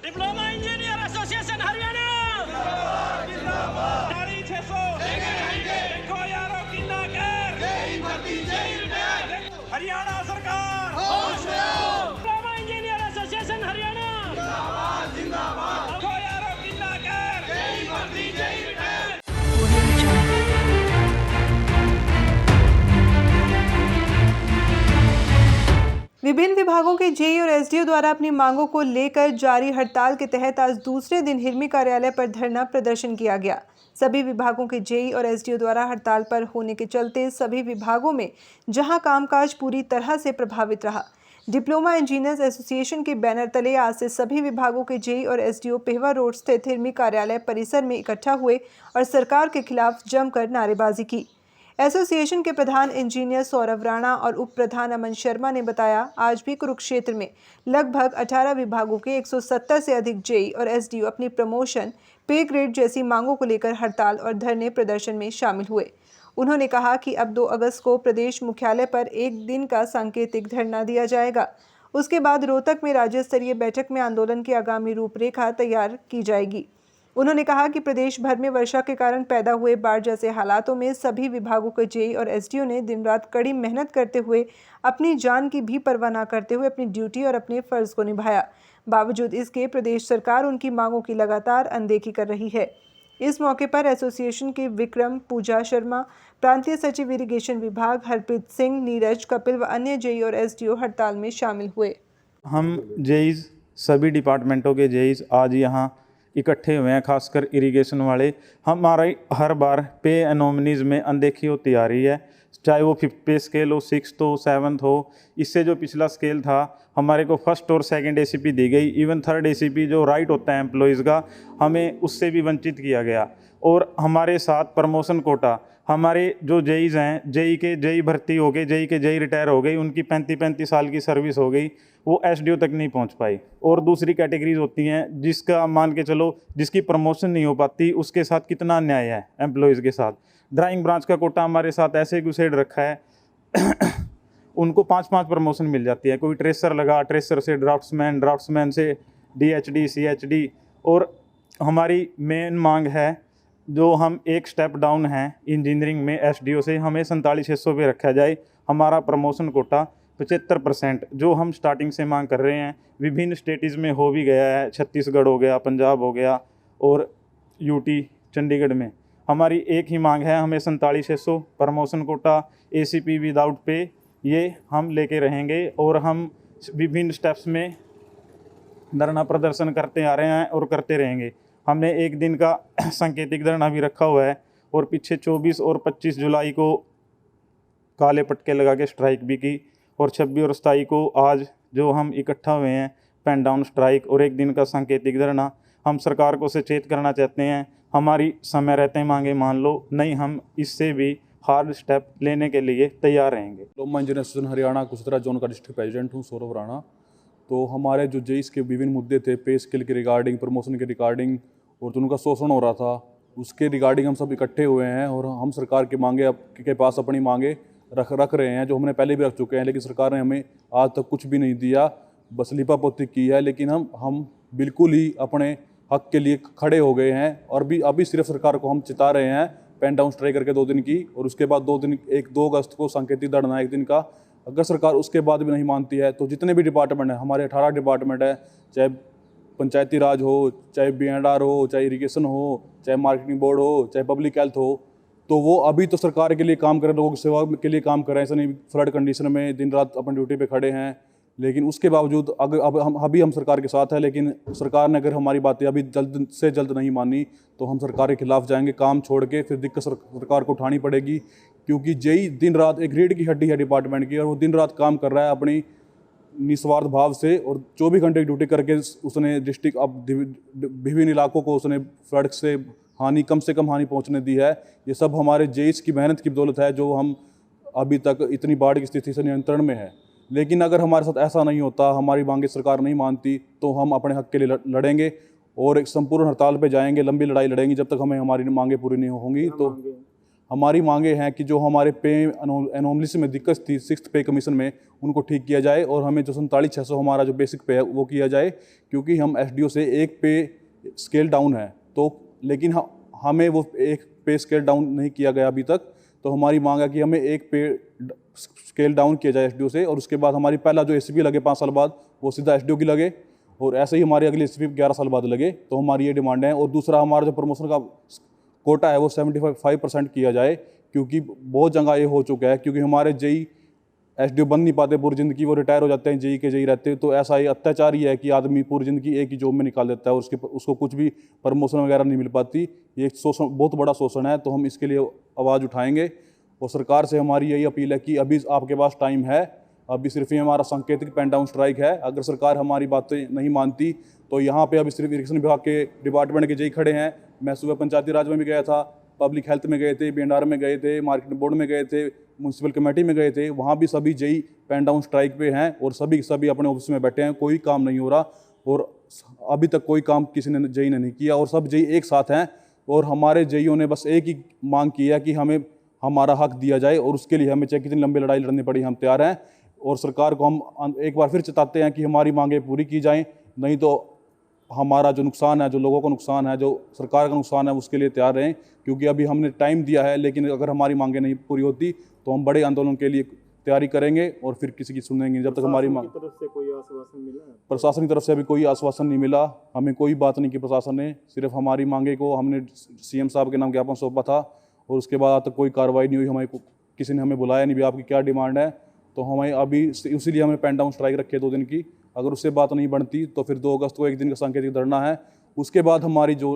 Diploma engineer association Haryana जिंदाबाद 600 देखो यारों की नाकर हरियाणा सरकार डिप्लोमा इंजीनियर एसोसिएशन हरियाणा जिंदाबाद देखो यारों की नाकर विभिन्न विभागों के जेई और एसडीओ द्वारा अपनी मांगों को लेकर जारी हड़ताल के तहत आज दूसरे दिन हिरमी कार्यालय पर धरना प्रदर्शन किया गया। सभी विभागों के जेई और एसडीओ द्वारा हड़ताल पर होने के चलते सभी विभागों में जहां कामकाज पूरी तरह से प्रभावित रहा। डिप्लोमा इंजीनियर्स एसोसिएशन के बैनर तले आज से सभी विभागों के जेई और एसडीओ पेहवा रोड स्थित हिरमी कार्यालय परिसर में इकट्ठा हुए और सरकार के खिलाफ जमकर नारेबाजी की। एसोसिएशन के प्रधान इंजीनियर सौरभ राणा और उप प्रधान अमन शर्मा ने बताया, आज भी कुरुक्षेत्र में लगभग 18 विभागों के 170 से अधिक जेई और एसडीओ अपनी प्रमोशन, पे ग्रेड जैसी मांगों को लेकर हड़ताल और धरने प्रदर्शन में शामिल हुए। उन्होंने कहा कि अब 2 अगस्त को प्रदेश मुख्यालय पर एक दिन का सांकेतिक धरना दिया जाएगा। उसके बाद रोहतक में राज्य स्तरीय बैठक में आंदोलन की आगामी रूपरेखा तैयार की जाएगी। उन्होंने कहा कि प्रदेश भर में वर्षा के कारण पैदा हुए बाढ़ जैसे हालातों में सभी विभागों के जेई और एसडीओ ने दिन रात कड़ी मेहनत करते हुए अपनी जान की भी परवाह न करते हुए अपनी ड्यूटी और अपने फर्ज को निभाया। बावजूद इसके प्रदेश सरकार उनकी मांगों की लगातार अनदेखी कर रही है। इस मौके पर एसोसिएशन के विक्रम, पूजा शर्मा, प्रांतीय सचिव इरिगेशन विभाग हरप्रीत सिंह, नीरज, कपिल व अन्य जेई और एसडीओ हड़ताल में शामिल हुए। हम जेईज सभी डिपार्टमेंटों के जेईज आज यहाँ इकट्ठे हुए हैं, खासकर इरिगेशन वाले। हमारी हर बार पे एनोमनीज में अनदेखी होती आ रही है, चाहे वो 5th पे स्केल हो, 6th हो, 7th हो। इससे जो पिछला स्केल था हमारे को 1st और 2nd एसीपी दी गई, इवन 3rd एसीपी जो राइट होता है एम्प्लॉयज़ का, हमें उससे भी वंचित किया गया। और हमारे साथ प्रमोशन कोटा, हमारे जो जेईज हैं, जेई के जेई भर्ती हो गए, जेई के जेई रिटायर हो गई, उनकी 35-35 साल की सर्विस हो गई, वो एसडीओ तक नहीं पहुंच पाई। और दूसरी कैटेगरीज होती हैं जिसका मान के चलो जिसकी प्रमोशन नहीं हो पाती, उसके साथ कितना अन्याय है एम्प्लॉयज़ के साथ। ड्राइंग ब्रांच का कोटा हमारे साथ ऐसे घुसेड़ रखा है उनको 5-5 प्रमोशन मिल जाती है। कोई ट्रेसर लगा, ट्रेसर से ड्राफ्ट्समैन, ड्राफ्ट्समैन से डीएचडी, सीएचडी। और हमारी मेन मांग है, जो हम एक स्टेप डाउन हैं इंजीनियरिंग में एसडीओ से, हमें 47,600 पे रखा जाए। हमारा प्रमोशन कोटा 75% जो हम स्टार्टिंग से मांग कर रहे हैं, विभिन्न स्टेटीज़ में हो भी गया है, छत्तीसगढ़ हो गया, पंजाब हो गया और यूटी चंडीगढ़ में। हमारी एक ही मांग है, हमें 47,600 promotion Kota, ACP without pay, ये हम लेके रहेंगे। और हम विभिन्न स्टेप्स में धरना प्रदर्शन करते आ रहे हैं और करते रहेंगे। हमने एक दिन का सांकेतिक धरना भी रखा हुआ है और पीछे 24 और 25 जुलाई को काले पटके लगा के स्ट्राइक भी की। और 26 और 27 को आज जो हम इकट्ठा हुए हैं पेन डाउन स्ट्राइक और एक दिन का सांकेतिक धरना, हम सरकार को सचेत करना चाहते हैं, हमारी समय रहते मांगे मान लो, नहीं हम इससे भी हार्ड स्टेप लेने के लिए तैयार रहेंगे। डिप्लोमा इंजीनियर एसोसिएशन हरियाणा कुशतरा जोन का डिस्ट्रिक्ट प्रेसिडेंट हूँ, सौरभ राणा। तो हमारे जो जेईस के विभिन्न मुद्दे थे, पे स्केल के रिगार्डिंग, प्रमोशन के रिगार्डिंग और जो उनका शोषण हो रहा था उसके रिगार्डिंग हम सब इकट्ठे हुए हैं और हम सरकार की मांगे के पास अपनी मांगे रख रहे हैं, जो हमने पहले भी रख चुके हैं। लेकिन सरकार ने हमें आज तक कुछ भी नहीं दिया, बस लिपापोती की है। लेकिन हम बिल्कुल ही अपने हक के लिए खड़े हो गए हैं और भी अभी सिर्फ सरकार को हम चिता रहे हैं पेन डाउन स्ट्राइक करके 2 दिन की, और उसके बाद 2 अगस्त को सांकेतिक धरना 1 दिन का। अगर सरकार उसके बाद भी नहीं मानती है तो जितने भी डिपार्टमेंट हैं, हमारे 18 डिपार्टमेंट है, चाहे पंचायती राज हो, चाहे बीएनआर हो, चाहे इरिगेशन हो, चाहे मार्केटिंग बोर्ड हो, चाहे पब्लिक हेल्थ हो, तो वो अभी तो सरकार के लिए काम करें, लोगों की सेवा के लिए काम कर रहे हैं। ऐसा नहीं फ्लड कंडीशन में दिन रात अपन ड्यूटी पे खड़े हैं। लेकिन उसके बावजूद अगर हम सरकार के साथ है, लेकिन सरकार ने अगर हमारी बातें अभी जल्द से जल्द नहीं मानी तो हम सरकार के खिलाफ जाएंगे, काम छोड़ के। फिर दिक्कत सरकार को उठानी पड़ेगी, क्योंकि जेई दिन रात एक रीढ़ की हड्डी है डिपार्टमेंट की, और वो दिन रात काम कर रहा है अपनी निस्वार्थ भाव से, और 24 घंटे की ड्यूटी करके उसने डिस्ट्रिक्ट अब विभिन्न इलाकों को उसने फ्लड से हानि, कम से कम हानि पहुंचने दी है। ये सब हमारे जेईस की मेहनत की बदौलत है, जो हम अभी तक इतनी बाढ़ की स्थिति से नियंत्रण में है। लेकिन अगर हमारे साथ ऐसा नहीं होता, हमारी मांगे सरकार नहीं मानती, तो हम अपने हक के लिए लड़ेंगे और एक संपूर्ण हड़ताल पे जाएंगे, लंबी लड़ाई लड़ेंगे जब तक हमें हमारी मांगे पूरी नहीं होंगी। तो हमारी मांगे हैं कि जो हमारे पे एनोमलीज में दिक्कत थी 6th पे कमीशन में, उनको ठीक किया जाए और हमें जो 47,600 हमारा जो बेसिक पे है वो किया जाए, क्योंकि हम एसडीओ से एक पे स्केल डाउन है। तो लेकिन हमें वो एक पे स्केल डाउन नहीं किया गया अभी तक। तो हमारी मांग है कि हमें एक पे स्केल डाउन किया जाए एसडीओ से, और उसके बाद हमारी पहला जो एसीपी लगे 5 साल बाद वो सीधा एसडीओ की लगे, और ऐसे ही हमारी अगली एसीपी 11 साल बाद लगे। तो हमारी ये डिमांड है। और दूसरा, हमारा जो प्रमोशन का कोटा है वो 75% किया जाए, क्योंकि बहुत जगह ये हो चुका है, क्योंकि हमारे जेई एसडीओ बन नहीं पाते पूरी ज़िंदगी, वो रिटायर हो जाते हैं, जेई के जेई रहते हैं। तो ऐसा ही अत्याचार ही है कि आदमी पूरी ज़िंदगी एक ही जॉब में निकाल देता है और उसको कुछ भी प्रमोशन वगैरह नहीं मिल पाती। ये एक शोषण, बहुत बड़ा शोषण है। तो हम इसके लिए आवाज़ उठाएंगे और सरकार से हमारी यही अपील है कि अभी आपके पास टाइम है, अभी सिर्फ ये हमारा सांकेतिक पेन डाउन स्ट्राइक है। अगर सरकार हमारी बातें नहीं मानती तो यहाँ पे अभी सिर्फ इरिगेशन विभाग के डिपार्टमेंट के जेई खड़े हैं। मैं सुबह पंचायती राज में भी गया था, पब्लिक हेल्थ में गए थे, बीएनआर में गए थे, मार्केट बोर्ड में गए थे, म्यूनसिपल कमेटी में गए थे, वहाँ भी सभी जेई पेन डाउन स्ट्राइक पे हैं और सभी अपने ऑफिस में बैठे हैं, कोई काम नहीं हो रहा। और अभी तक कोई काम किसी ने जेई ने नहीं किया, और सब जेई एक साथ हैं। और हमारे जेईओ ने बस एक ही मांग की है कि हमें हमारा हक दिया जाए, और उसके लिए हमें चाहे कितनी लंबी लड़ाई लड़नी पड़ी, हम तैयार हैं। और सरकार को हम एक बार फिर चेताते हैं कि हमारी मांगें पूरी की जाएं, नहीं तो हमारा जो नुकसान है, जो लोगों को नुकसान है, जो सरकार का नुकसान है, उसके लिए तैयार रहें। क्योंकि अभी हमने टाइम दिया है, लेकिन अगर हमारी मांगें नहीं पूरी होती तो हम बड़े आंदोलन के लिए तैयारी करेंगे और फिर किसी की सुनेंगे जब तक हमारी मांग। तरफ से कोई आश्वासन मिला है? प्रशासन की तरफ से अभी कोई आश्वासन नहीं मिला, हमें कोई बात नहीं की प्रशासन ने। सिर्फ हमारी मांगे को हमने सीएम साहब के नाम ज्ञापन सौंपा था और उसके बाद आज तक कोई कार्रवाई नहीं हुई। हमें किसी ने हमें बुलाया नहीं भी आपकी क्या डिमांड है। तो हमें अभी इसीलिए हमने पेन डाउन स्ट्राइक रखी है 2 दिन की। अगर उससे बात नहीं बनती तो फिर 2 अगस्त को 1 दिन का सांकेतिक धरना है। उसके बाद हमारी जो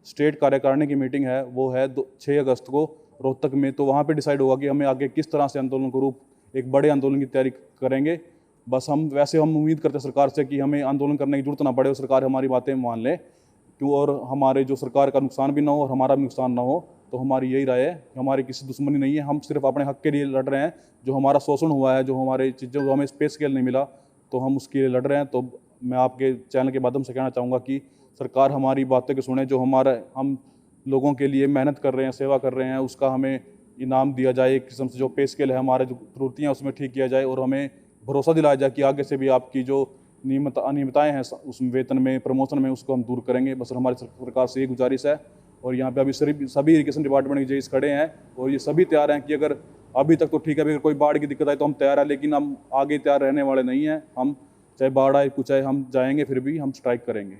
स्टेट कार्यकारिणी की मीटिंग है वो है 6 अगस्त को रोहतक में। तो वहाँ पे डिसाइड होगा कि हमें आगे किस तरह से आंदोलन को रूप, एक बड़े आंदोलन की तैयारी करेंगे। बस हम उम्मीद करते हैं सरकार से कि हमें आंदोलन करने की जरूरत ना पड़े और सरकार हमारी बातें मान ले, क्यों और हमारे जो सरकार का नुकसान भी ना हो और हमारा भी नुकसान ना हो। तो हमारी यही राय है, हमारी किसी दुश्मनी नहीं है, हम सिर्फ अपने हक के लिए लड़ रहे हैं। जो हमारा शोषण हुआ है, जो हमारे चीज़ें, जो हमें स्पेस स्केल नहीं मिला, तो हम उसके लिए लड़ रहे हैं। तो मैं आपके चैनल के माध्यम से कहना चाहूँगा कि सरकार हमारी बातें को सुने, जो हम लोगों के लिए मेहनत कर रहे हैं, सेवा कर रहे हैं, उसका हमें इनाम दिया जाए। एक किस्म से जो पे स्केल है, हमारे जो त्रुटियाँ उसमें ठीक किया जाए, और हमें भरोसा दिलाया जाए कि आगे से भी आपकी जो अनियमितताएँ हैं उसमें वेतन में, प्रमोशन में, उसको हम दूर करेंगे। बस हमारी सरकार से ये गुजारिश है। और यहाँ पे अभी सभी इरिगेशन डिपार्टमेंट के जेईस खड़े हैं और ये सभी तैयार हैं कि अगर अभी तक तो ठीक है, अगर कोई बाढ़ की दिक्कत आए तो हम तैयार हैं, लेकिन हम आगे तैयार रहने वाले नहीं हैं। हम चाहे बाढ़ आए, कुछ आए, हम जाएंगे, फिर भी हम स्ट्राइक करेंगे।